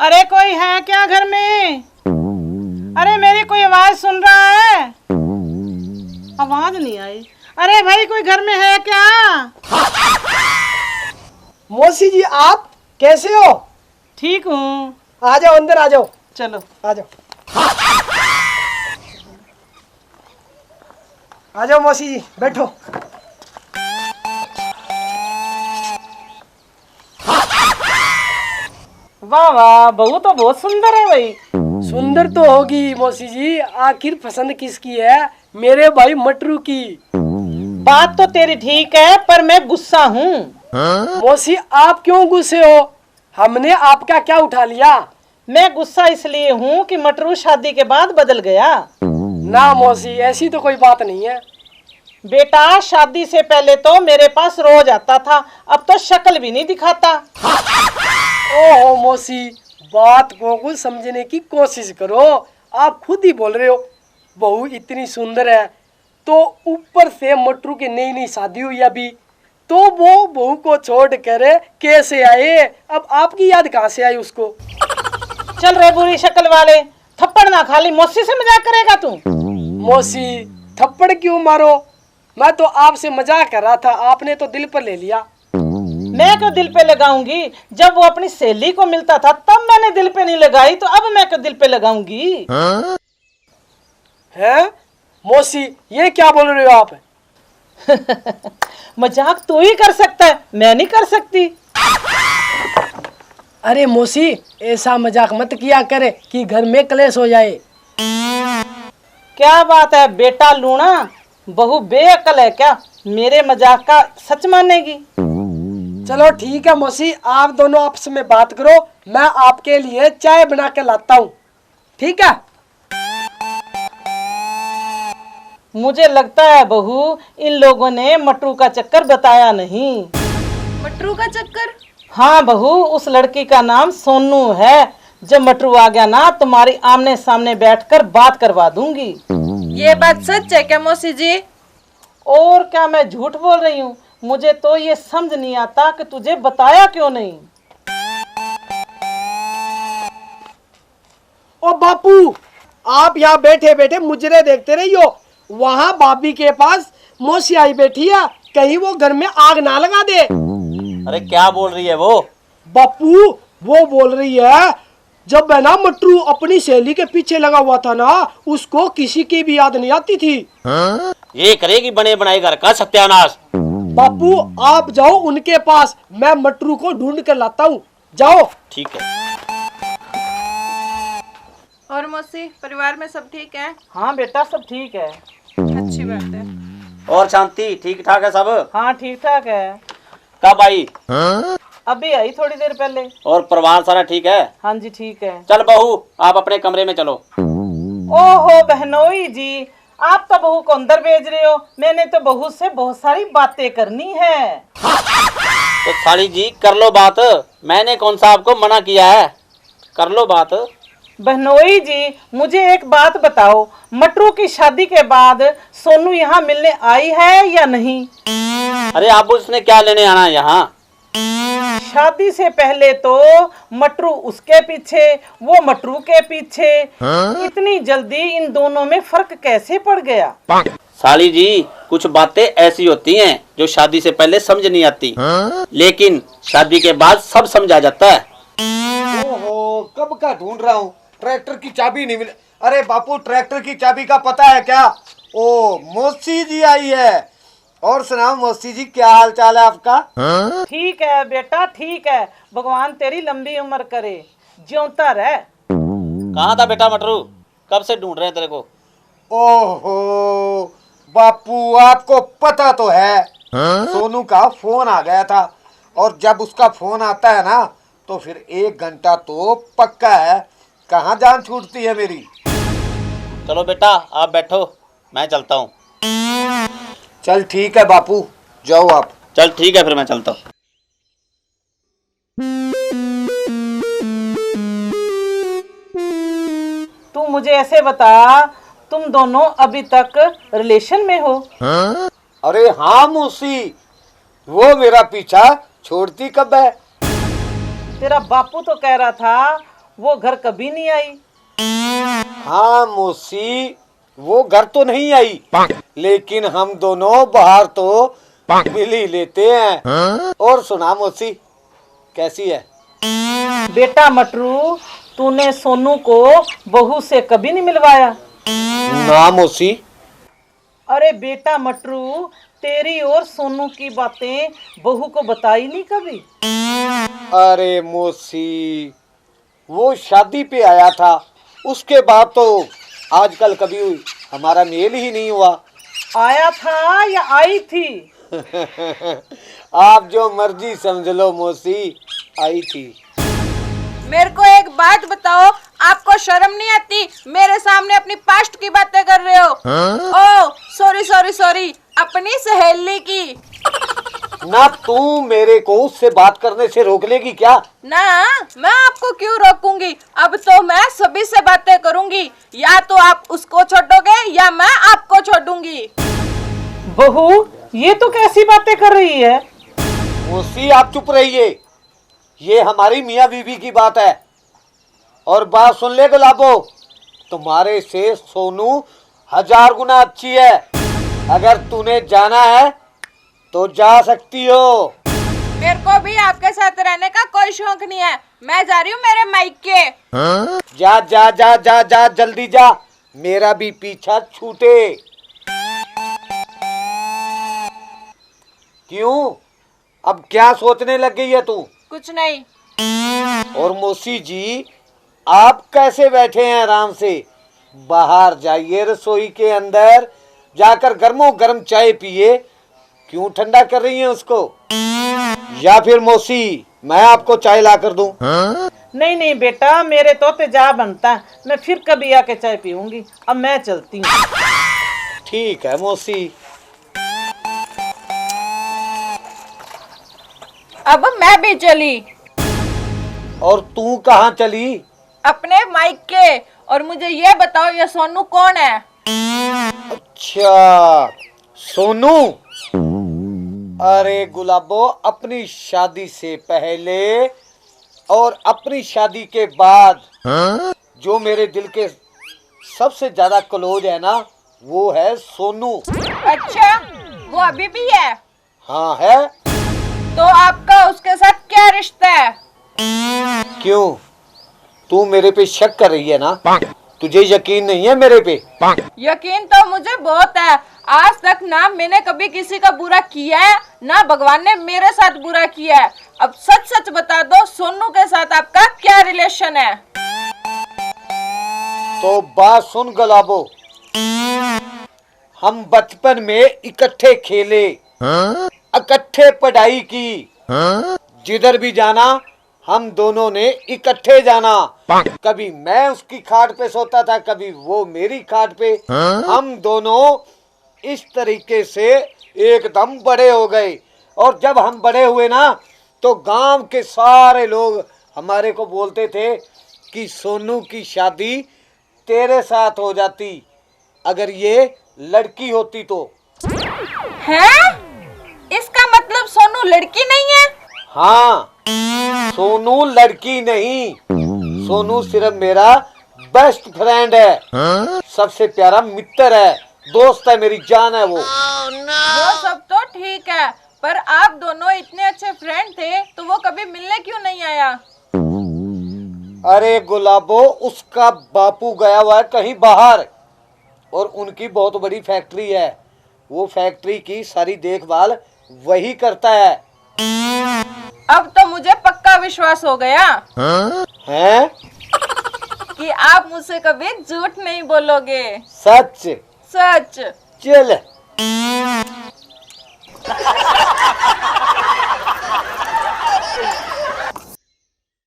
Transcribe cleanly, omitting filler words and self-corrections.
अरे कोई है क्या घर में? अरे मेरी कोई आवाज सुन रहा है? आवाज नहीं आई। अरे भाई कोई घर में है क्या? मौसी जी आप कैसे हो? ठीक हूँ। आ जाओ अंदर आ जाओ। चलो आ जाओ आ जाओ मौसी जी बैठो। वाह वाह, बहू तो बहुत सुंदर है भाई। सुंदर तो होगी मौसी जी, आखिर पसंद किसकी है? मेरे भाई मटरू की। बात तो तेरी ठीक है पर मैं गुस्सा हूँ। मौसी आप क्यों गुस्से हो? हमने आपका क्या उठा लिया? मैं गुस्सा इसलिए हूँ कि मटरू शादी के बाद बदल गया। ना मौसी ऐसी तो कोई बात नहीं है। बेटा शादी से पहले तो मेरे पास रोज आता था, अब तो शक्ल भी नहीं दिखाता। ओहो मौसी, बात को कुछ समझने की कोशिश करो। आप खुद ही बोल रहे हो बहू इतनी सुंदर है, तो ऊपर से मटरू की नई नई शादी हुई अभी, तो वो बहू को छोड़ कर कैसे आए? अब आपकी याद कहाँ से आई उसको? चल रे बुरी शक्ल वाले, थप्पड़ ना खाली मौसी से मजाक करेगा तू? मौसी थप्पड़ क्यों मारो? मैं तो आपसे मजाक कर रहा था, आपने तो दिल पर ले लिया। मैं क्यों दिल पे लगाऊंगी? जब वो अपनी सहेली को मिलता था तब मैंने दिल पे नहीं लगाई, तो अब मैं क्यों दिल पे लगाऊंगी? हैं मौसी ये क्या बोल रहे हो आप? मजाक तू ही कर सकता है, मैं नहीं कर सकती। अरे मौसी ऐसा मजाक मत किया करे कि घर में कलेश हो जाए। क्या बात है बेटा लूणा, बहू बेअकल है क्या? मेरे मजाक का सच मानेगी? चलो ठीक है मौसी, आप दोनों आपस में बात करो, मैं आपके लिए चाय बना के लाता हूँ, ठीक है? मुझे लगता है बहू इन लोगों ने मटरू का चक्कर बताया नहीं। मटरू का चक्कर? हाँ बहू, उस लड़की का नाम सोनू है। जब मटरू आ गया ना तुम्हारी आमने सामने बैठकर बात करवा दूंगी। ये बात सच है क्या मौसी जी? और क्या मैं झूठ बोल रही हूँ? मुझे तो ये समझ नहीं आता कि तुझे बताया क्यों नहीं। ओ बापू, आप यहाँ बैठे बैठे मुजरे देखते रहियो, वहाँ भाभी के पास मौसी आई बैठी है, कहीं वो घर में आग ना लगा दे। अरे क्या बोल रही है वो? बापू वो बोल रही है जब है ना मटरू अपनी सहेली के पीछे लगा हुआ था ना, उसको किसी की भी याद नहीं आती थी। ये करेगी बने बनाए घर का सत्यानाश। बापू आप जाओ उनके पास, मैं मटरू को ढूंढ कर लाता हूँ, जाओ। ठीक है। और मौसी परिवार में सब ठीक है? हाँ बेटा सब ठीक है। अच्छी बात है। और शांति ठीक ठाक है सब? हाँ ठीक ठाक है। कब आई? अभी आई थोड़ी देर पहले। और परिवार सारा ठीक है? हाँ जी ठीक है। चल बहू आप अपने कमरे में चलो। ओहो बहनोई जी, आप तो बहू को अंदर भेज रहे हो। मैंने तो बहू से बहुत सारी बातें करनी है। तो साली जी कर लो बात, मैंने कौन सा आपको मना किया है? कर लो बात। बहनोई जी मुझे एक बात बताओ, मटरू की शादी के बाद सोनू यहाँ मिलने आई है या नहीं? अरे आप उसने क्या लेने आना है यहाँ? शादी से पहले तो मटरू उसके पीछे, वो मटरू के पीछे। इतनी जल्दी इन दोनों में फर्क कैसे पड़ गया? साली जी कुछ बातें ऐसी होती हैं जो शादी से पहले समझ नहीं आती, लेकिन शादी के बाद सब समझ आ जाता है। ओहो कब का ढूंढ रहा हूँ, ट्रैक्टर की चाबी नहीं मिली। अरे बापू ट्रैक्टर की चाबी का पता है क्या? ओ मौसी जी आई है। और सुनाओ मौसी जी क्या हाल चाल है आपका? ठीक है बेटा ठीक है, भगवान तेरी लंबी उम्र करे, ज्योंता रह। कहाँ था बेटा मटरू? कब से ढूंढ रहे हैं तेरे को। ओहो बापू आपको पता तो है, सोनू का फोन आ गया था, और जब उसका फोन आता है ना तो फिर 1 घंटा तो पक्का है, कहाँ जान छूटती है मेरी। चलो बेटा आप बैठो, मैं चलता हूँ। चल ठीक है बापू, जाओ आप। चल ठीक है फिर मैं चलता हूँ। तू मुझे ऐसे बता, तुम दोनों अभी तक रिलेशन में हो? अरे हाँ मौसी, वो मेरा पीछा छोड़ती कब है? तेरा बापू तो कह रहा था वो घर कभी नहीं आई। हाँ मौसी, वो घर तो नहीं आई, लेकिन हम दोनों बाहर तो मिल ही लेते हैं। और सुना मौसी, कैसी है? बेटा मटरू, तूने सोनू को बहू से कभी नहीं मिलवाया? ना मौसी। अरे बेटा मटरू, तेरी और सोनू की बातें बहू को बताई नहीं कभी? अरे मौसी, वो शादी पे आया था, उसके बाद तो आजकल कभी हमारा मेल ही नहीं हुआ। आया था या आई थी? आप जो मर्जी समझ लो मौसी, आई थी। मेरे को एक बात बताओ, आपको शर्म नहीं आती? मेरे सामने अपनी पास्ट की बातें कर रहे हो। ओ सॉरी सॉरी सॉरी, अपनी सहेली की। ना तू मेरे को उससे बात करने से रोक लेगी क्या? ना, मैं आपको क्यों रोकूंगी? अब तो मैं सभी से बातें करूंगी, या तो आप उसको छोड़ोगे या मैं आपको छोड़ूंगी। बहू, ये तो कैसी बातें कर रही है? मौसी आप चुप रहिए, ये हमारी मियाँ बीवी की बात है। और बात सुन ले गुलाबो, तुम्हारे से सोनू 1000 गुना अच्छी है। अगर तूने जाना है तो जा सकती हो। मेरे को भी आपके साथ रहने का कोई शौक नहीं है, मैं जा रही हूँ मेरे मायके। जा जा जा जा जा, जल्दी जा, मेरा भी पीछा छूटे। क्यों, अब क्या सोचने लग गई है तू? कुछ नहीं। और मौसी जी, आप कैसे बैठे हैं आराम से? बाहर जाइए, रसोई के अंदर जाकर गर्मो गर्म चाय पिए। क्यों ठंडा कर रही हैं उसको? या फिर मौसी, मैं आपको चाय ला कर दूं? नहीं नहीं बेटा, मेरे तो तेजाब बनता है, मैं फिर कभी आके चाय पीऊंगी। अब मैं चलती हूँ। ठीक है मौसी। अब मैं भी चली। और तू कहाँ चली? अपने मायके। और मुझे ये बताओ, ये सोनू कौन है? अच्छा, सोनू। अरे गुलाबो, अपनी शादी से पहले और अपनी शादी के बाद जो मेरे दिल के सबसे ज्यादा क्लोज है ना, वो है सोनू। अच्छा, वो अभी भी है? हाँ है। तो आपका उसके साथ क्या रिश्ता है? क्यों, तू मेरे पे शक कर रही है ना? तुझे यकीन नहीं है मेरे पे? यकीन तो मुझे बहुत है। आज तक ना मैंने कभी किसी का बुरा किया है, ना भगवान ने मेरे साथ बुरा किया है। अब सच सच बता दो, सोनू के साथ आपका क्या रिलेशन है? तो बात सुन गुलाबो, हम बचपन में इकट्ठे खेले, इकट्ठे पढ़ाई की, जिधर भी जाना हम दोनों ने इकट्ठे जाना। कभी मैं उसकी खाट पे सोता था, कभी वो मेरी खाट पे। हम दोनों इस तरीके से एकदम बड़े हो गए। और जब हम बड़े हुए ना, तो गांव के सारे लोग हमारे को बोलते थे कि सोनू की शादी तेरे साथ हो जाती अगर ये लड़की होती तो। हैं? इसका मतलब सोनू लड़की नहीं है? हाँ, सोनू लड़की नहीं, सोनू सिर्फ मेरा बेस्ट फ्रेंड है, सबसे प्यारा मित्र है, दोस्त है, मेरी जान है वो। वो सब तो ठीक है, पर आप दोनों इतने अच्छे फ्रेंड थे, तो वो कभी मिलने क्यों नहीं आया? अरे गुलाबो, उसका बापू गया हुआ है कहीं बाहर, और उनकी बहुत बड़ी फैक्ट्री है। वो फैक्ट्री की सारी देखभाल वही करता है। अब तो मुझे पक्का विश्वास हो गया हैं? कि आप मुझसे कभी झूठ नहीं बोलोगे। सच। सच। चल।